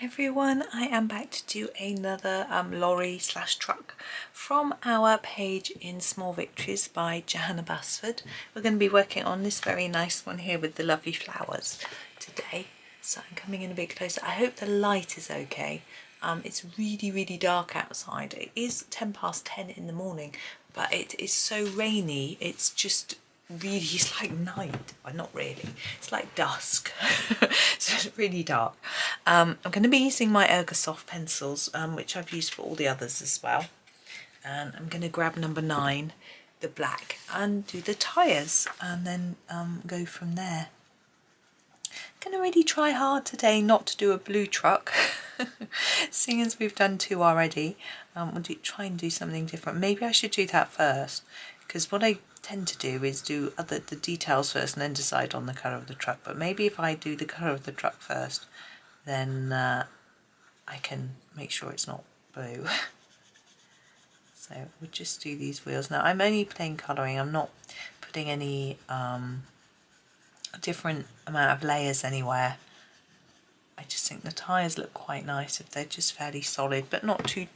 Everyone, I am back to do another lorry slash truck from our page in Small Victories by Johanna Basford. We're going to be working on this very nice one here with the lovely flowers today. So I'm coming in a bit closer. I hope the light is okay. It's really dark outside. It is 10:10 in the morning, but it is so rainy. It's just really, it's like night, well, not really, it's like dusk. So it's really dark. I'm going to be using my Ergosoft pencils, which I've used for all the others as well, and I'm going to grab number 9, the black, and do the tyres, and then go from there. I'm going to really try hard today not to do a blue truck, seeing as we've done 2 already. We'll try and do something different. Maybe I should do that first, because what I tend to do is do the details first and then decide on the colour of the truck. But maybe if I do the colour of the truck first, then I can make sure it's not blue. So we'll just do these wheels now. I'm only plain colouring. I'm not putting any different amount of layers anywhere. I just think the tyres look quite nice if they're just fairly solid but not too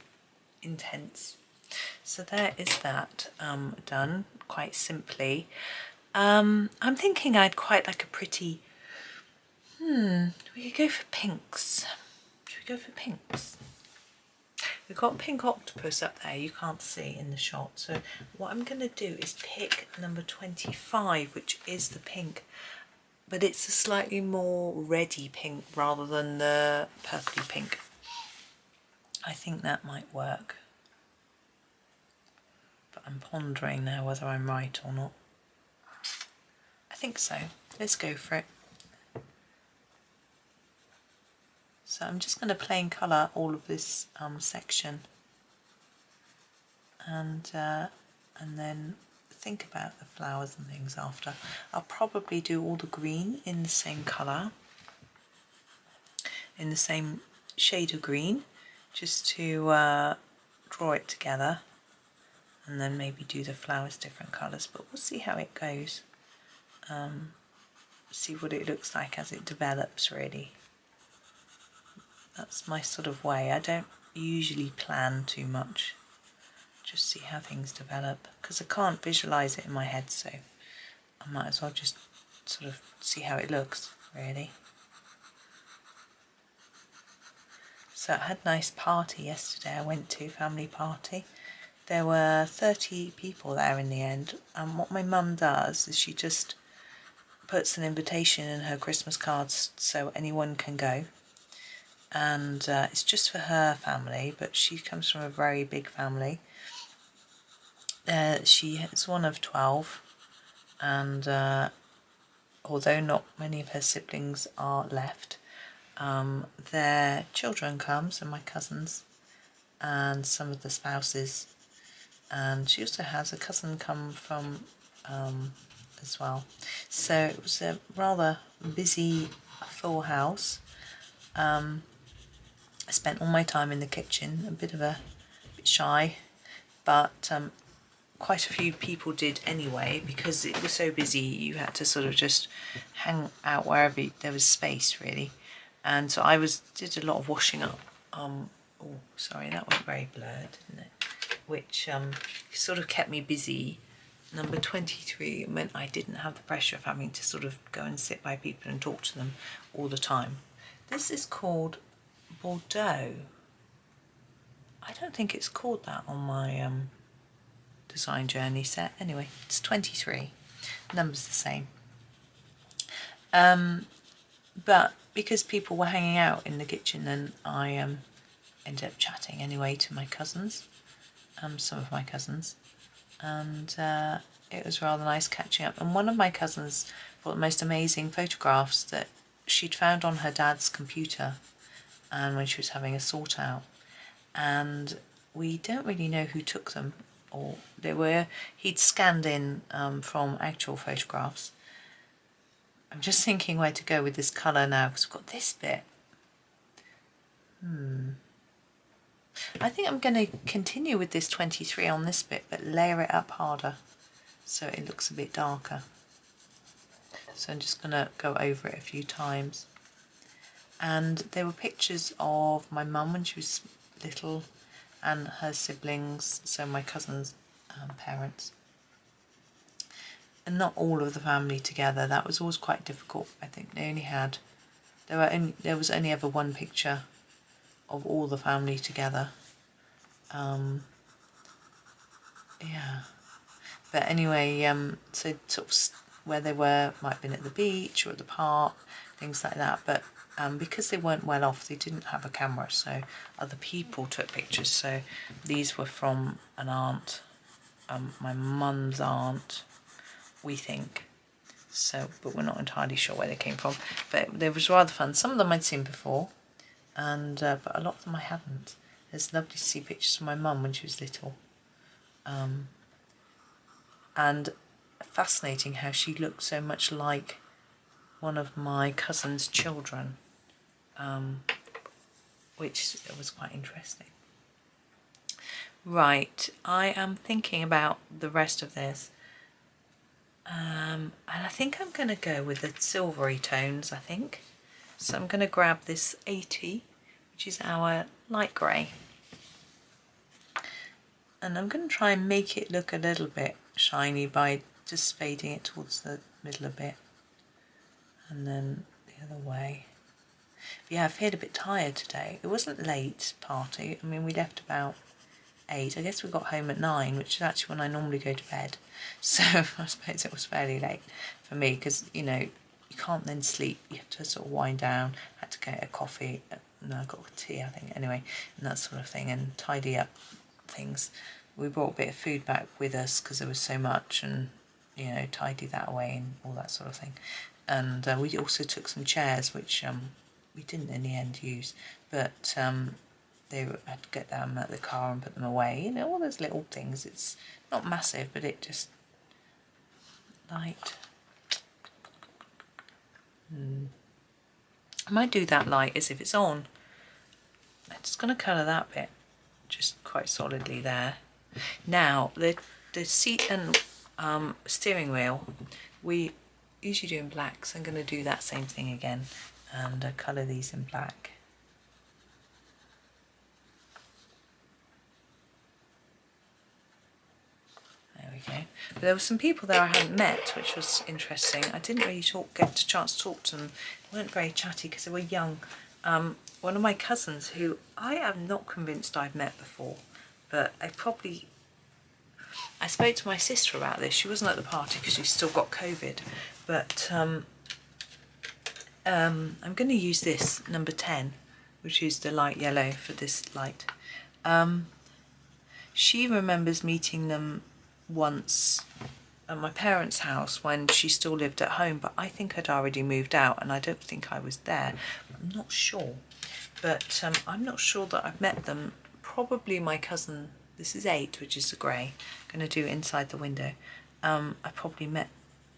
intense. So there is that done quite simply. I'm thinking I'd quite like a pretty, we could go for pinks. Should we go for pinks? We've got pink octopus up there, you can't see in the shot. So what I'm going to do is pick number 25, which is the pink, but it's a slightly more reddy pink rather than the purpley pink. I think that might work. But I'm pondering now whether I'm right or not. I think so. Let's go for it. So I'm just going to plain colour all of this section, and then think about the flowers and things after. I'll probably do all the green in the same colour, in the same shade of green, just to draw it together, and then maybe do the flowers different colours, but we'll see how it goes. See what it looks like as it develops, really. That's my sort of way. I don't usually plan too much, just see how things develop, because I can't visualise it in my head, so I might as well just sort of see how it looks, really. So I had a nice party yesterday. I went to family party. There were 30 people there in the end, and what my mum does is she just puts an invitation in her Christmas cards so anyone can go, and it's just for her family, but she comes from a very big family. She is one of 12, and although not many of her siblings are left, their children come, so my cousins and some of the spouses, and she also has a cousin come from as well. So it was a rather busy, full house. I spent all my time in the kitchen, a bit shy, but quite a few people did anyway, because it was so busy you had to sort of just hang out wherever there was space, really. And so I did a lot of washing up. Oh, sorry, that went very blurred, didn't it? Which sort of kept me busy. Number 23 meant I didn't have the pressure of having to sort of go and sit by people and talk to them all the time. This is called Bordeaux. I don't think it's called that on my design journey set. Anyway, it's 23. Number's the same. But because people were hanging out in the kitchen, then I ended up chatting anyway to my cousins, some of my cousins, and it was rather nice catching up. And one of my cousins brought the most amazing photographs that she'd found on her dad's computer, and when she was having a sort out, and we don't really know who took them, or he'd scanned in from actual photographs. I'm just thinking where to go with this colour now, because we've got this bit. I think I'm going to continue with this 23 on this bit, but layer it up harder so it looks a bit darker. So I'm just going to go over it a few times. and there were pictures of my mum when she was little and her siblings, so my cousin's parents, and not all of the family together. That was always quite difficult. I think they only had, there was only ever one picture of all the family together. Yeah, but anyway, so sort of where they were might have been at the beach or at the park, things like that, but because they weren't well off, they didn't have a camera, so other people took pictures. So these were from an aunt, my mum's aunt, we think, so, but we're not entirely sure where they came from, but they was rather fun. Some of them I'd seen before, and but a lot of them I hadn't. It's lovely to see pictures of my mum when she was little, and fascinating how she looked so much like one of my cousin's children, which was quite interesting. Right, I am thinking about the rest of this, and I think I'm going to go with the silvery tones, I think. So I'm going to grab this 80, which is our light grey, and I'm going to try and make it look a little bit shiny by just fading it towards the middle a bit, and then the other way. But yeah, I feel a bit tired today. It wasn't late party. I mean, we left about 8. I guess we got home at 9, which is actually when I normally go to bed. So I suppose it was fairly late for me because, you know, you can't then sleep. You have to sort of wind down. I had to get a coffee. No, I got a tea, I think, anyway, and that sort of thing, and tidy up things. We brought a bit of food back with us because there was so much, and, you know, tidy that away and all that sort of thing. And we also took some chairs, which we didn't in the end use, but they had to get them at the car and put them away. You know, all those little things. It's not massive, but it just light. I might do that light as if it's on. I'm just going to colour that bit just quite solidly there. Now the seat and steering wheel we usually do in black, so I'm going to do that same thing again and colour these in black. There we go. But there were some people there I hadn't met, which was interesting. I didn't really get a chance to talk to them. They weren't very chatty because they were young. One of my cousins, who I am not convinced I've met before, but I spoke to my sister about this. She wasn't at the party because she's still got COVID, but I'm going to use this number 10, which is the light yellow for this light. She remembers meeting them once at my parents' house when she still lived at home, but I think I'd already moved out and I don't think I was there. I'm not sure, but I'm not sure that I've met them. Probably my cousin, this is 8, which is the grey, I'm going to do inside the window. I probably met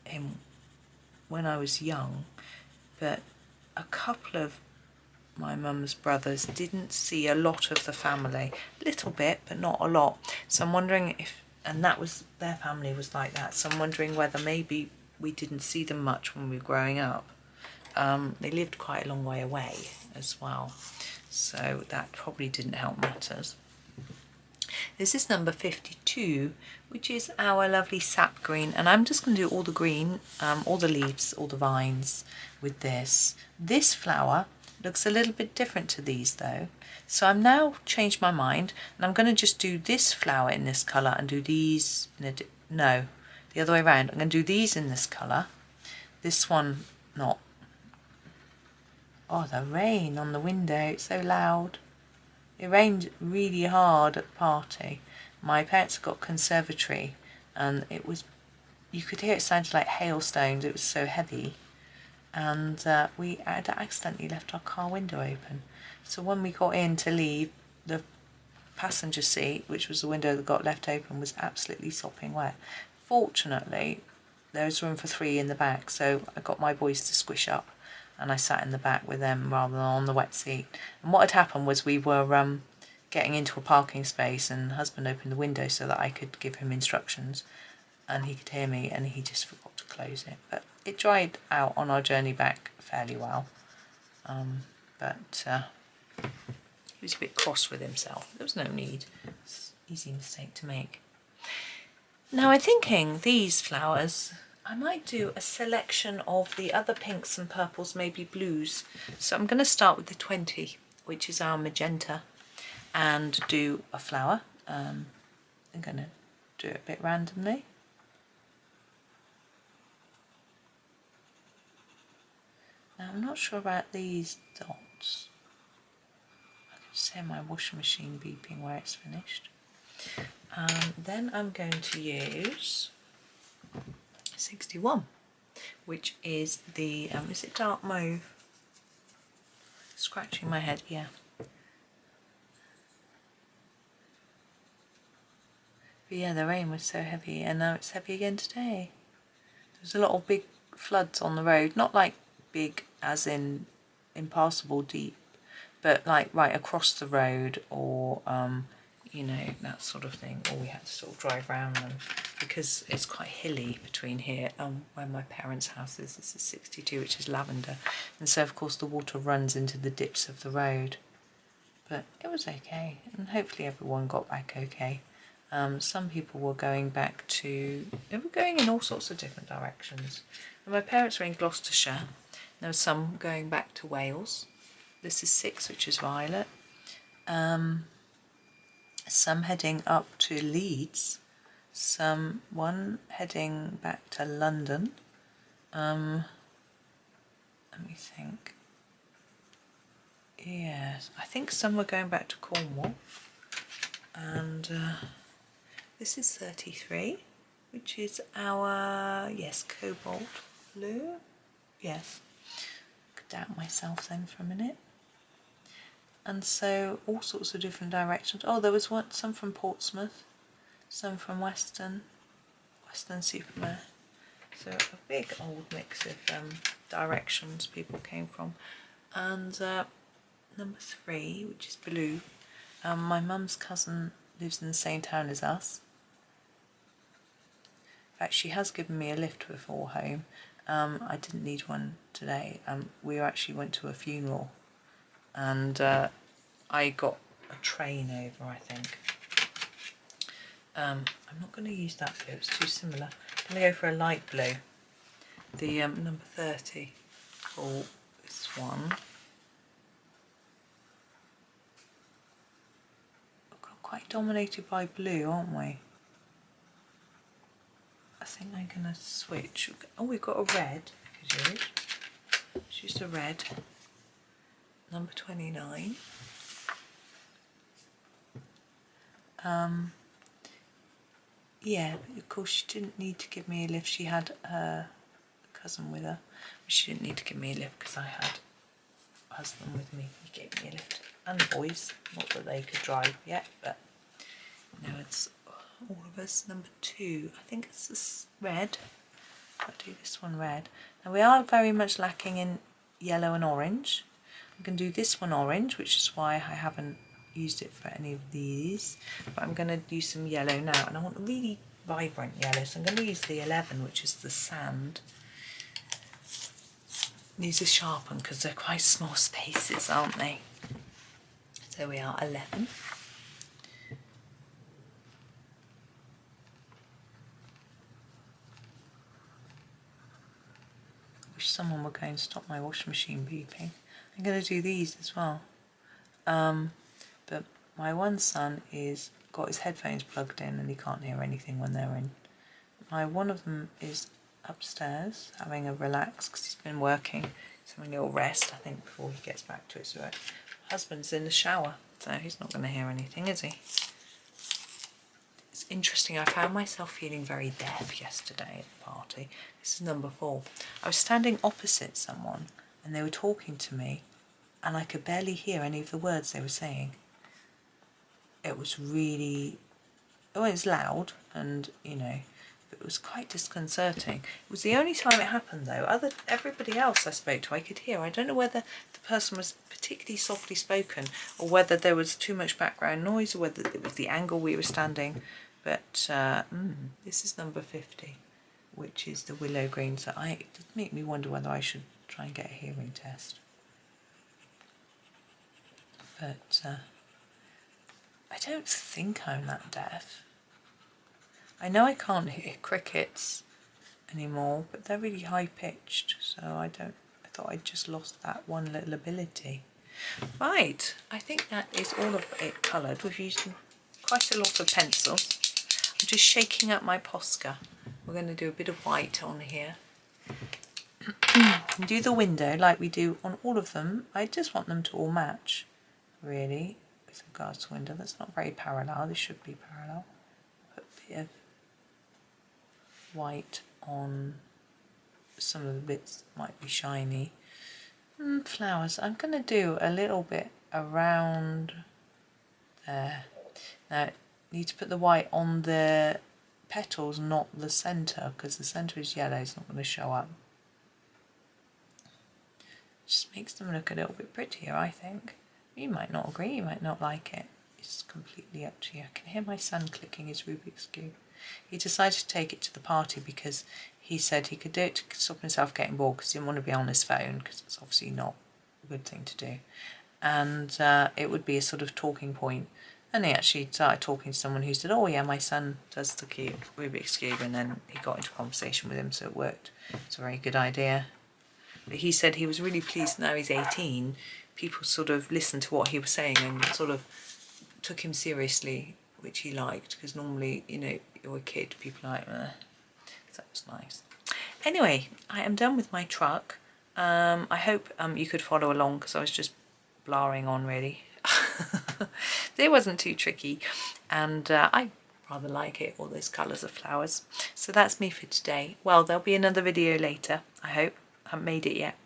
him when I was young, but a couple of my mum's brothers didn't see a lot of the family, a little bit, but not a lot. So I'm wondering if, and that was, their family was like that, so I'm wondering whether maybe we didn't see them much when we were growing up. They lived quite a long way away as well, so that probably didn't help matters. This is number 52, which is our lovely sap green, and I'm just going to do all the green, all the leaves, all the vines with this. This flower looks a little bit different to these though, so I'm now changed my mind and I'm going to just do this flower in this colour and do these in no, the other way around. I'm going to do these in this colour, this one not. Oh, the rain on the window, it's so loud. It rained really hard at the party. My parents have got conservatory and it was, you could hear it sounded like hailstones, it was so heavy. And we had accidentally left our car window open. So when we got in to leave, the passenger seat, which was the window that got left open, was absolutely sopping wet. Fortunately, there was room for 3 in the back, so I got my boys to squish up and I sat in the back with them rather than on the wet seat. And what had happened was we were getting into a parking space and husband opened the window so that I could give him instructions and he could hear me, and he just forgot to close it. But it dried out on our journey back fairly well. but he was a bit cross with himself. There was no need. It's an easy mistake to make. Now I'm thinking these flowers, I might do a selection of the other pinks and purples, maybe blues. So I'm going to start with the 20, which is our magenta, and do a flower. I'm going to do it a bit randomly. Now I'm not sure about these dots. I can just hear my washing machine beeping where it's finished. Then I'm going to use 61, which is the, is it dark mauve? Scratching my head, yeah. But yeah, the rain was so heavy, and now it's heavy again today. There's a lot of big floods on the road, not like big as in impassable deep, but like right across the road, or you know, that sort of thing. Or we had to sort of drive around them because it's quite hilly between here and where my parents' house is. This is 62, which is lavender, and so of course the water runs into the dips of the road. But it was okay, and hopefully everyone got back okay. Some people were going back to, they were going in all sorts of different directions. And my parents were in Gloucestershire. There were some going back to Wales. This is 6, which is violet. Some heading up to Leeds. One heading back to London. Let me think. Yes, I think some were going back to Cornwall. And this is 33, which is our, yes, cobalt blue. Yes, could doubt myself then for a minute. And so all sorts of different directions. Oh, there was some from Portsmouth, some from Weston-super-Mare. So a big old mix of directions people came from. And number 3, which is blue. My mum's cousin lives in the same town as us. In fact, she has given me a lift before home. I didn't need one today. We actually went to a funeral, and I got a train over, I think. I'm not going to use that blue, it's too similar. I'm going to go for a light blue. The number 30 for this one. We're quite dominated by blue, aren't we? I think I'm going to switch. Oh, we've got a red. I could use. Let's use the red. Number 29. Yeah, but of course she didn't need to give me a lift. She had her cousin with her. But she didn't need to give me a lift because I had a husband with me. He gave me a lift. And the boys. Not that they could drive yet, but you know, it's all of us. Number 2, I think it's this red. I'll do this one red. Now we are very much lacking in yellow and orange. I'm going to do this one orange, which is why I haven't used it for any of these. But I'm going to do some yellow now, and I want a really vibrant yellow, so I'm going to use the 11, which is the sand. These are sharpened because they're quite small spaces, aren't they? So we are 11. Wish someone would go and stop my washing machine beeping. I'm going to do these as well. But my one son is got his headphones plugged in and he can't hear anything when they're in. One of them is upstairs having a relax because he's been working. He's having a little rest, I think, before he gets back to his work. My husband's in the shower, so he's not going to hear anything, is he? It's interesting, I found myself feeling very deaf yesterday at the party. This is number 4. I was standing opposite someone and they were talking to me and I could barely hear any of the words they were saying. It was really, oh, it's loud and, you know, but it was quite disconcerting. It was the only time it happened though. Everybody else I spoke to I could hear. I don't know whether the person was particularly softly spoken or whether there was too much background noise or whether it was the angle we were standing. But this is number 50, which is the willow green. So it does make me wonder whether I should try and get a hearing test. but I don't think I'm that deaf. I know I can't hear crickets anymore, but they're really high pitched, so I thought I'd just lost that one little ability. Right, I think that is all of it coloured. We've used quite a lot of pencils. I'm just shaking up my Posca. We're going to do a bit of white on here. Do the window like we do on all of them. I just want them to all match, really, with regards to window. That's not very parallel. This should be parallel. Put a bit of white on some of the bits that might be shiny. Flowers. I'm going to do a little bit around there. Now, I need to put the white on the petals, not the centre, because the centre is yellow. It's not going to show up. Just makes them look a little bit prettier, I think. You might not agree, you might not like it. It's completely up to you. I can hear my son clicking his Rubik's Cube. He decided to take it to the party because he said he could do it to stop himself getting bored because he didn't want to be on his phone, because it's obviously not a good thing to do. And it would be a sort of talking point. And he actually started talking to someone who said, oh yeah, my son does the Rubik's Cube, and then he got into conversation with him, so it worked. It's a very good idea. But he said he was really pleased now he's 18. People sort of listened to what he was saying and sort of took him seriously, which he liked, because normally, you know, you're a kid, people are like, so that was nice. Anyway, I am done with my truck. I hope you could follow along, because I was just blaring on, really. It wasn't too tricky, and I rather like it, all those colours of flowers. So that's me for today. Well, there'll be another video later, I hope. I haven't made it yet,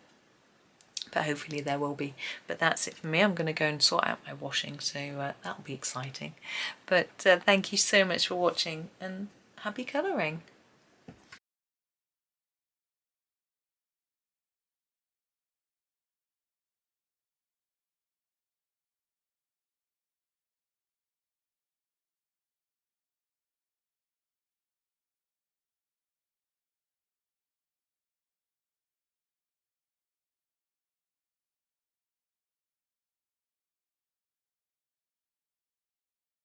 but hopefully there will be. But that's it for me. I'm going to go and sort out my washing, so that'll be exciting. But thank you so much for watching, and happy colouring.